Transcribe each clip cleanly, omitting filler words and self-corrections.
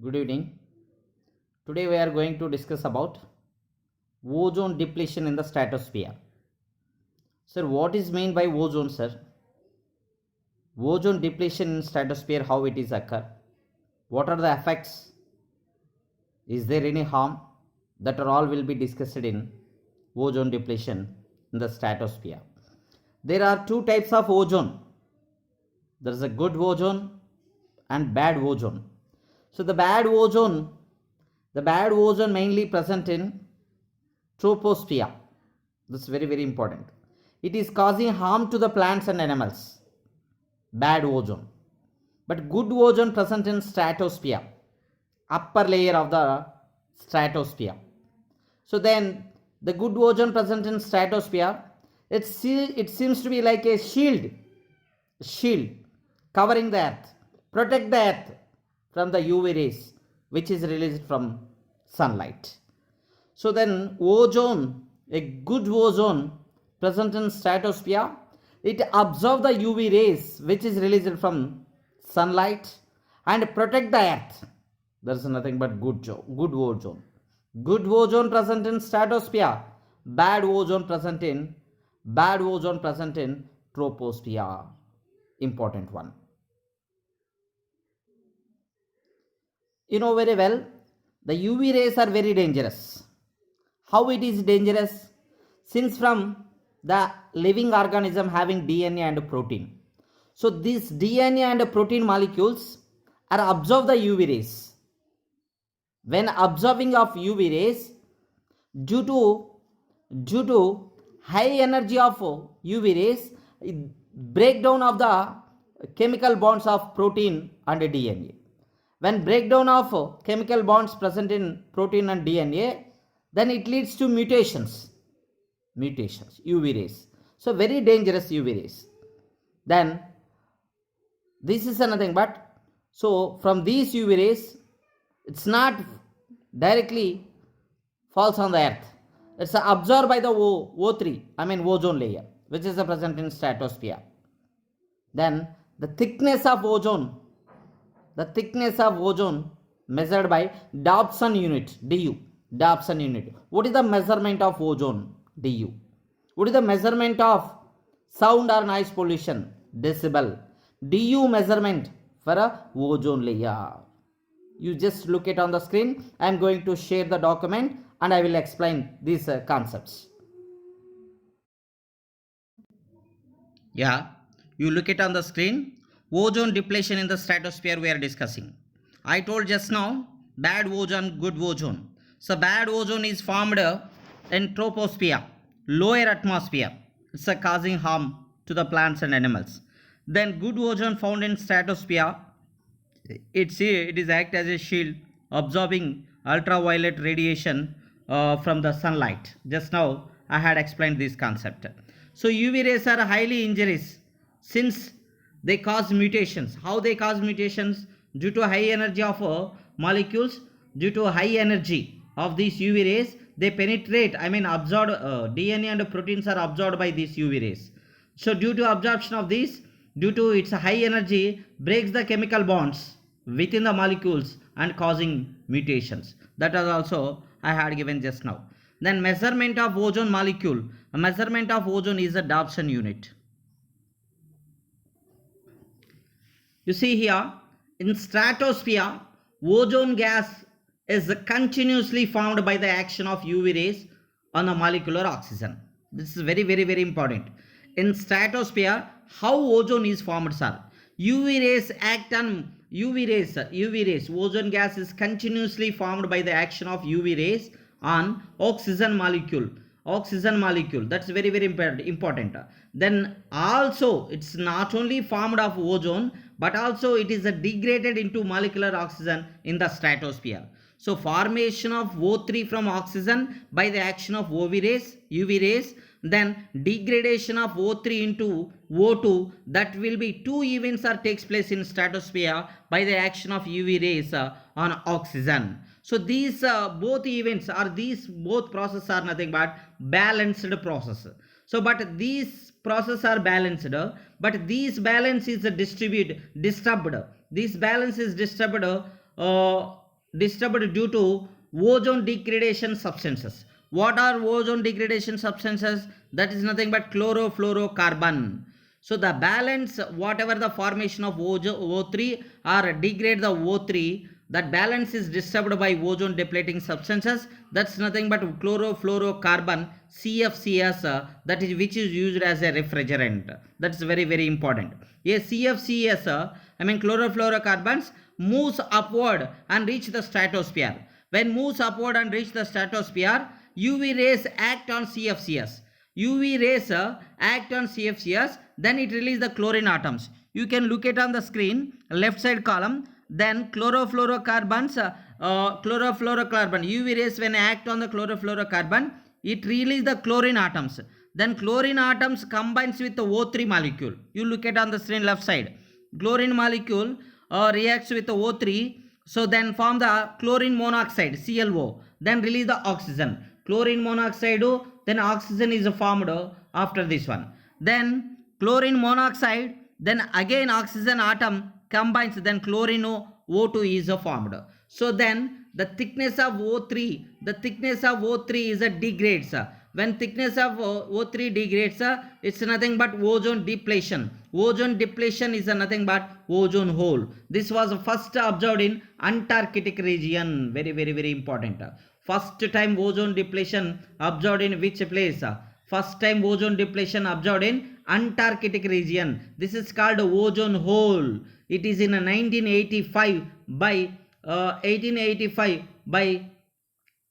Good evening. Today we are going to discuss about ozone depletion in the stratosphere. Sir, what is meant by ozone, sir? Ozone depletion in stratosphere, how it is occur? What are the effects? Is there any harm? That are all will be discussed in ozone depletion in the stratosphere. There are two types of ozone. There is a good ozone and bad ozone. So the bad ozone mainly present in troposphere. This is very important. It is causing harm to the plants and animals. Bad ozone. But good ozone present in stratosphere, upper layer of the stratosphere. So then the good ozone present in stratosphere, it seems to be like a shield covering the earth, protect the earth from the UV rays which is released from sunlight. So then ozone, a good ozone present in stratosphere, it absorbs the UV rays which is released from sunlight and protect the earth. There is nothing but good ozone. Good ozone present in stratosphere, bad ozone present in troposphere. Important one. You know very well, the UV rays are very dangerous. How it is dangerous? Since from the living organism having DNA and protein. So these DNA and protein molecules are absorb the UV rays. When absorbing of UV rays, due to high energy of UV rays, breakdown of the chemical bonds of protein and DNA. When breakdown of chemical bonds present in protein and DNA, then it leads to mutations, UV rays. So very dangerous UV rays. Then this is nothing but, so from these UV rays, it's not directly falls on the earth. It's absorbed by the O3, ozone layer, which is present in stratosphere. Then the thickness of ozone measured by Dobson unit, DU. Dobson unit. What is the measurement of ozone? DU. What is the measurement of sound or noise pollution? Decibel. DU measurement for a ozone layer. You just look it on the screen. I am going to share the document and I will explain these concepts. Yeah, you look it on the screen. Ozone depletion in the stratosphere we are discussing. I told just now, bad ozone, good ozone. So bad ozone is formed in troposphere, lower atmosphere. It's causing harm to the plants and animals. Then good ozone found in stratosphere, it is act as a shield absorbing ultraviolet radiation from the sunlight. Just now I had explained this concept. So UV rays are highly injurious since they cause mutations. How they cause mutations? Due to high energy of molecules, due to high energy of these UV rays, they penetrate, absorb DNA and proteins are absorbed by these UV rays. So due to absorption of these, due to its high energy, breaks the chemical bonds within the molecules and causing mutations. That is also I had given just now. Then measurement of ozone molecule. A measurement of ozone is a Dobson unit. You see here, in stratosphere, ozone gas is continuously formed by the action of UV rays on the molecular oxygen. This is very important. In stratosphere, how ozone is formed, sir? UV rays act on UV rays. Ozone gas is continuously formed by the action of UV rays on oxygen molecule. That's very important. Then also it's not only formed of ozone, but also it is degraded into molecular oxygen in the stratosphere. So formation of O3 from oxygen by the action of UV rays, then degradation of O3 into O2, that will be two events are takes place in stratosphere by the action of UV rays on oxygen. So these both events or these both processes are nothing but balanced process. So but these processes are balanced, but this balance is disturbed. This balance is disturbed disturbed due to ozone degradation substances. What are ozone degradation substances? That is nothing but chlorofluorocarbon. So the balance, whatever the formation of O3 or degrade the O3, that balance is disturbed by ozone depleting substances. That's nothing but chlorofluorocarbon, CFCs, that is which is used as a refrigerant. That's very very important. A CFCs, chlorofluorocarbons, moves upward and reach the stratosphere. When moves upward and reach the stratosphere, UV rays act on CFCs. UV rays act on CFCs, then it releases the chlorine atoms. You can look it on the screen, left side column. Then chlorofluorocarbons, chlorofluorocarbon, UV rays when act on the chlorofluorocarbon, it releases the chlorine atoms. Then chlorine atoms combines with the O3 molecule. You look at on the screen left side. Chlorine molecule reacts with the O3, so then form the chlorine monoxide, ClO, then release the oxygen. Chlorine monoxide, then oxygen is formed after this one. Then chlorine monoxide, then again oxygen atom combines, then chlorine O2 is formed. So then the thickness of O3, is a degrades. When thickness of O3 degrades, it's nothing but ozone depletion. Ozone depletion is nothing but ozone hole. This was first observed in Antarctic region. Very very very important. First time ozone depletion observed in which place? First time ozone depletion observed in Antarctic region. This is called ozone hole. It is in 1885 by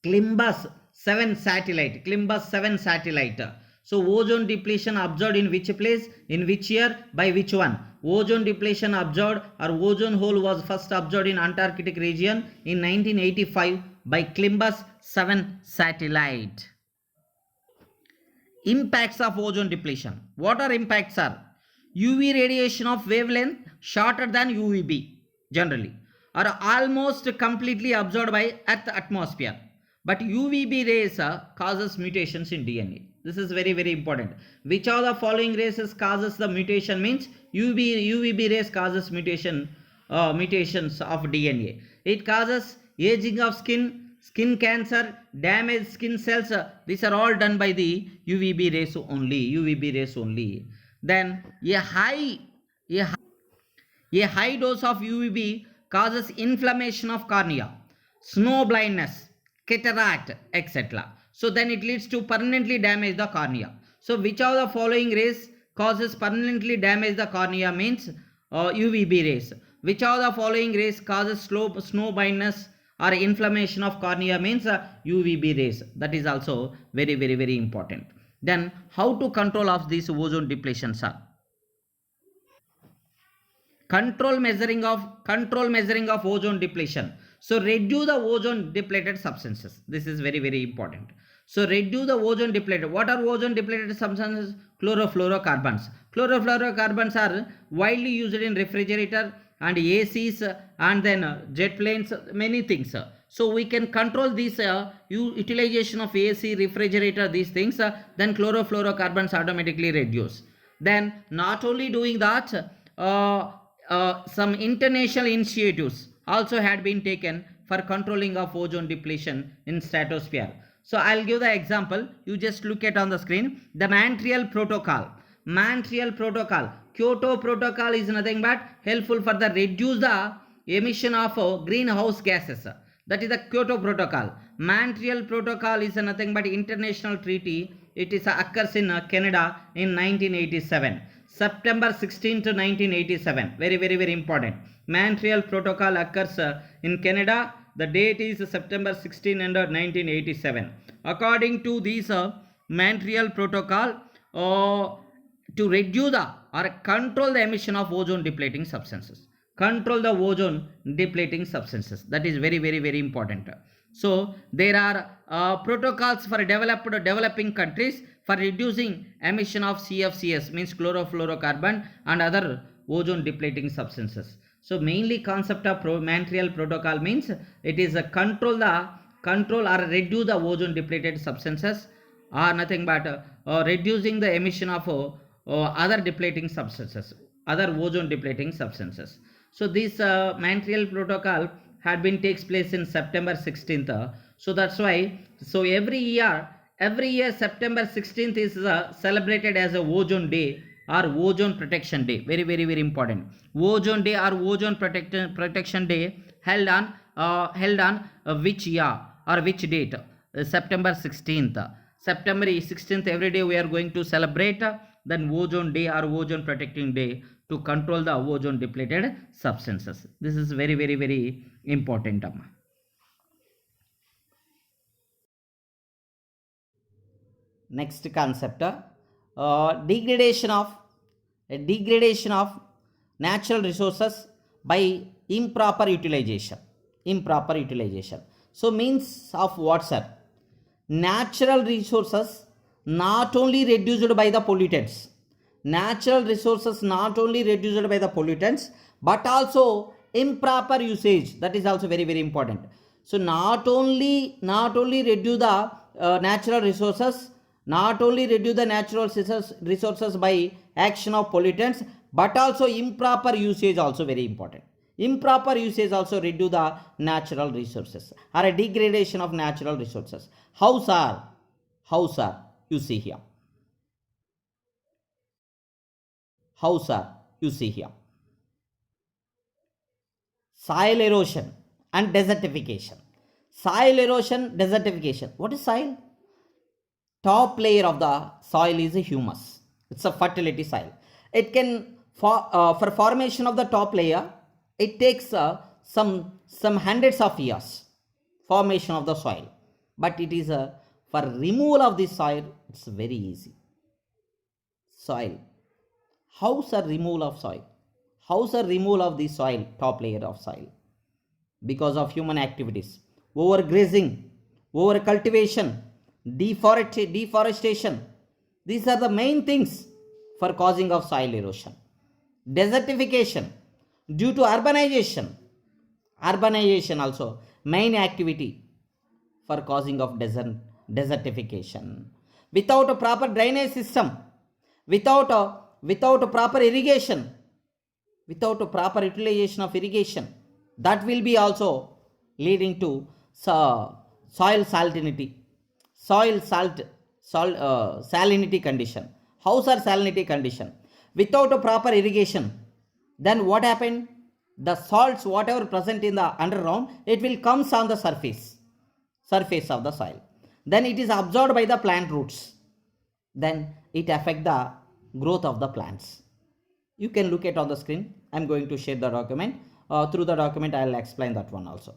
Columbus 7 satellite. So ozone depletion observed in which place? In which year? By which one? Ozone depletion observed or ozone hole was first observed in Antarctic region in 1985 by Columbus 7 satellite. Impacts of ozone depletion. What are impacts are? UV radiation of wavelength shorter than UVB generally are almost completely absorbed by Earth atmosphere. But UVB rays causes mutations in DNA. This is very very important. Which of the following rays causes the mutation means UVB rays causes mutations of DNA. It causes aging of skin cancer, damaged skin cells. These are all done by the UVB rays only. Then a high dose of UVB causes inflammation of cornea, snow blindness, cataract, etc. So then it leads to permanently damage the cornea. So which of the following rays causes permanently damage the cornea means UVB rays. Which of the following rays causes snow blindness or inflammation of cornea means UVB rays. That is also very very very important. Then how to control of these ozone depletions are? Control measuring of ozone depletion. So reduce the ozone depleted substances. This is very very important. So reduce the ozone depleted. What are ozone depleted substances? Chlorofluorocarbons. Chlorofluorocarbons are widely used in refrigerator and ACs and then jet planes, many things. So we can control this utilization of AC, refrigerator, these things, then chlorofluorocarbons automatically reduce. Then not only doing that, some international initiatives also had been taken for controlling of ozone depletion in stratosphere. So I'll give the example. You just look at on the screen. The Montreal Protocol. Kyoto Protocol is nothing but helpful for the reduce the emission of greenhouse gases. That is the Kyoto Protocol. Montreal Protocol is nothing but international treaty. It is occurs in Canada in 1987. September 16 to 1987. Very very very important. Montreal Protocol occurs in Canada. The date is September 16 and 1987. According to this Montreal Protocol, to reduce or control the emission of ozone depleting substances. That is very very very important. So there are protocols for developing countries for reducing emission of CFCs means chlorofluorocarbon and other ozone depleting substances. So mainly concept of Montreal Protocol means it is a control or reduce the ozone depleted substances or nothing but reducing the emission of other ozone depleting substances. So this Montreal Protocol had been takes place in September 16th. So that's why, so every year September 16th is celebrated as a ozone day or ozone protection day. Very, very, very important. Ozone day or ozone protection day held on which year or which date? September 16th. September 16th, every day we are going to celebrate then ozone day or ozone protecting day to control the ozone depleted substances. This is very, very, very important. Next concept, degradation of natural resources by improper utilization. So means of what, sir? Natural resources not only reduced by the pollutants, but also improper usage. That is also very, very important. So not only reduce the natural resources, by action of pollutants, but also improper usage also very important. Improper usage also reduce the natural resources or a degradation of natural resources. How, sir? You see here. Soil erosion and desertification. What is soil? Top layer of the soil is a humus. It's a fertility soil. It can, for formation of the top layer, it takes some hundreds of years formation of the soil. But it is for removal of this soil, it's very easy. Soil. How's a removal of soil? How's a removal of the soil, top layer of soil? Because of human activities. Overgrazing, overcultivation, deforestation. These are the main things for causing of soil erosion. Desertification, due to urbanization also main activity for causing of desertification. Without a proper drainage system, without a proper irrigation, without a proper utilization of irrigation, that will be also leading to soil salinity condition. How's our salinity condition? Without a proper irrigation, then what happened? The salts, whatever present in the underground, it will comes on the surface of the soil. Then it is absorbed by the plant roots. Then it affects the growth of the plants. You can look at on the screen. I am going to share the document. Through the document, I will explain that one also.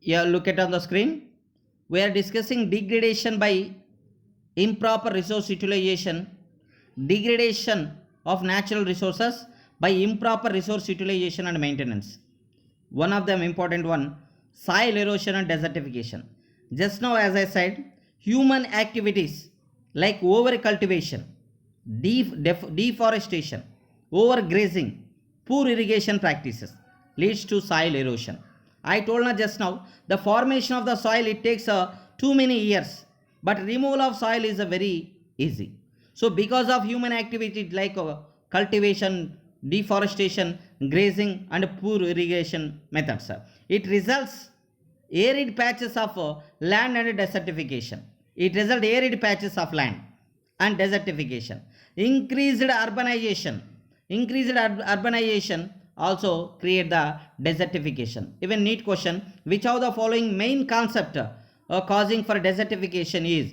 Yeah, look at on the screen. We are discussing degradation by improper resource utilization, degradation of natural resources by improper resource utilization and maintenance. One of them important one, soil erosion and desertification. Just now, as I said, human activities like overcultivation, deforestation, overgrazing, poor irrigation practices leads to soil erosion. I told you just now, the formation of the soil, it takes too many years, but removal of soil is very easy. So because of human activity like cultivation, deforestation, grazing and poor irrigation methods, it results arid patches of land and desertification. It results arid patches of land and desertification. Increased urbanization also create the desertification. Even neat question, which of the following main concept causing for desertification is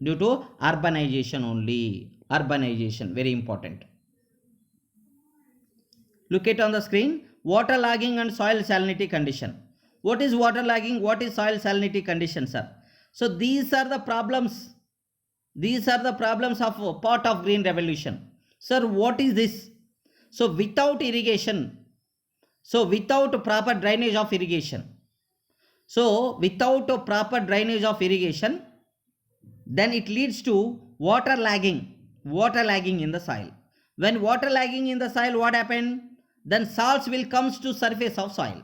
due to urbanization only. Urbanization, very important. Look at on the screen, water logging and soil salinity condition. What is water logging? What is soil salinity condition, sir? So these are the problems. These are the problems of part of green revolution. Sir, what is this? So without irrigation, so without proper drainage of irrigation, then it leads to water lagging in the soil. When water lagging in the soil, what happened? Then salts will come to surface of soil.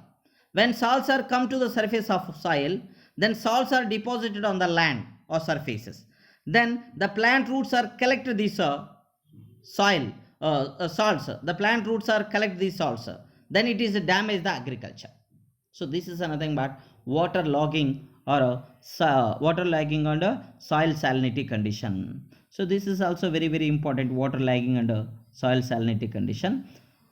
When salts are come to the surface of soil, then salts are deposited on the land or surfaces. Then the plant roots are collected these salts. The plant roots are collect these salts. then it is a damage the agriculture. So this is nothing but water logging or water logging under soil salinity condition. So this is also very very important, water logging under soil salinity condition.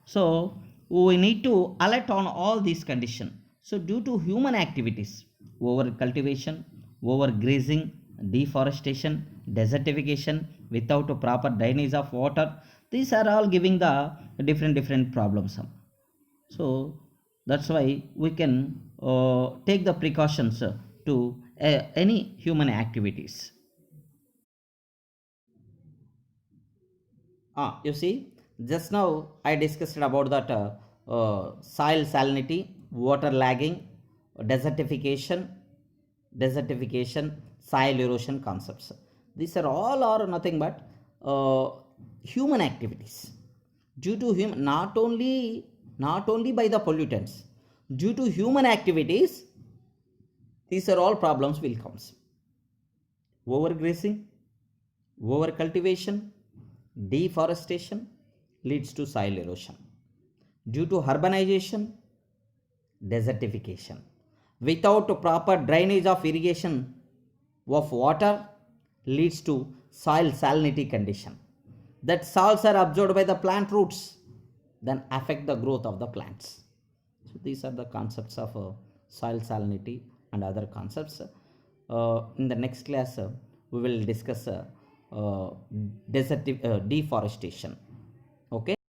So we need to alert on all these conditions. So due to human activities, over cultivation, over grazing, deforestation, desertification, without a proper drainage of water, these are all giving the different problems. So that's why we can take the precautions to any human activities. You see, just now I discussed about that soil salinity, water lagging, desertification, soil erosion concepts. These are all are nothing but human activities. Due to not only by the pollutants, due to human activities, these are all problems will comes. Overgrazing, overcultivation, deforestation leads to soil erosion. Due to urbanization, desertification. Without proper drainage of irrigation of water leads to soil salinity condition. That salts are absorbed by the plant roots, then affect the growth of the plants. So these are the concepts of soil salinity and other concepts. In the next class, we will discuss deforestation. Okay.